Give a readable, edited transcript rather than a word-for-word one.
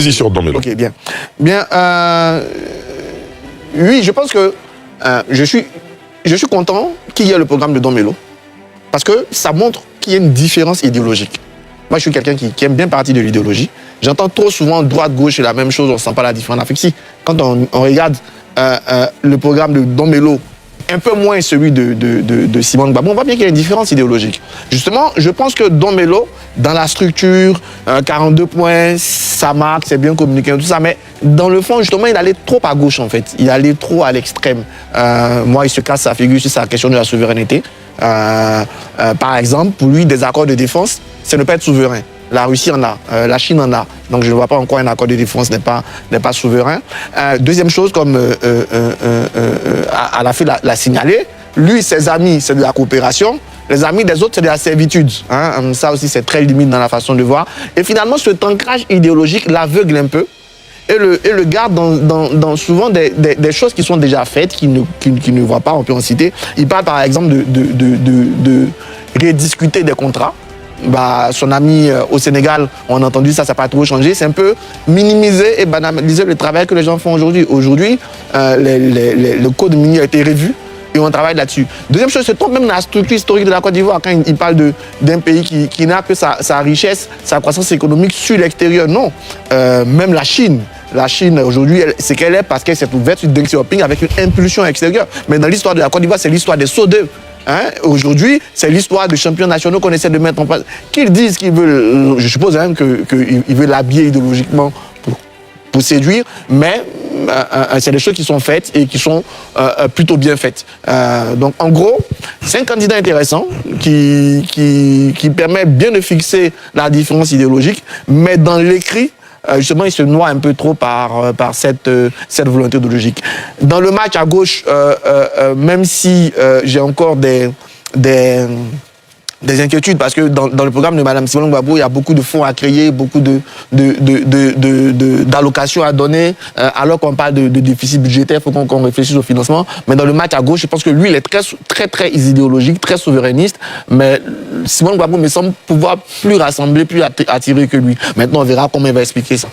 Position Don Melo. Ok, bien. Bien, oui, je pense que je suis content qu'il y ait le programme de Don Melo parce que ça montre qu'il y a une différence idéologique. Moi, je suis quelqu'un qui aime bien partir de l'idéologie. J'entends trop souvent droite-gauche c'est la même chose, on ne sent pas la différence. En fait, si, quand on regarde le programme de Don Melo, un peu moins celui de Simon Gbagbo, on voit bien qu'il y a une différence idéologique. Justement, je pense que Don Melo, dans la structure, 42 points, ça marque, c'est bien communiqué, tout ça, mais dans le fond, justement, il allait trop à gauche, en fait. Il allait trop à l'extrême. Moi, il se casse sa figure sur sa question de la souveraineté. Par exemple, pour lui, des accords de défense, c'est ne pas être souverain. La Russie en a, la Chine en a. Donc, je ne vois pas encore un accord de défense n'est pas souverain. Deuxième chose, comme à la fin l'a signalé, lui, ses amis, c'est de la coopération. Les amis des autres, c'est de la servitude. Hein? Ça aussi, c'est très limite dans la façon de voir. Et finalement, cet ancrage idéologique l'aveugle un peu et le garde dans souvent des choses qui sont déjà faites, qu'il ne voit pas, on peut en citer. Il parle par exemple de rediscuter des contrats. Bah, son ami au Sénégal, on a entendu ça, ça n'a pas trop changé. C'est un peu minimiser et banaliser le travail que les gens font aujourd'hui. Aujourd'hui, le code minier a été revu et on travaille là-dessus. Deuxième chose, c'est même la structure historique de la Côte d'Ivoire. Quand il parle d'un pays qui n'a que sa richesse, sa croissance économique sur l'extérieur, non. Même la Chine aujourd'hui, c'est qu'elle est parce qu'elle s'est ouverte sur Deng Xiaoping avec une impulsion extérieure. Mais dans l'histoire de la Côte d'Ivoire, c'est l'histoire des Sceaux d'œufs. Hein? Aujourd'hui, c'est l'histoire des champions nationaux qu'on essaie de mettre en place. Qu'ils disent qu'ils veulent, je suppose hein, qu'ils veulent l'habiller idéologiquement pour séduire, mais c'est des choses qui sont faites et qui sont plutôt bien faites. Donc en gros, c'est un candidat intéressant qui permet bien de fixer la différence idéologique, mais dans l'écrit, justement, il se noie un peu trop par cette volonté idéologique. Dans le match à gauche, même si j'ai encore des inquiétudes, parce que dans le programme de Mme Simone Gbagbo, il y a beaucoup de fonds à créer, beaucoup d'allocations à donner, alors qu'on parle de déficit budgétaire, il faut qu'on réfléchisse au financement. Mais dans le match à gauche, je pense que lui, il est très idéologique, très souverainiste, mais Simone Gbagbo me semble pouvoir plus rassembler, plus attirer que lui. Maintenant, on verra comment il va expliquer ça.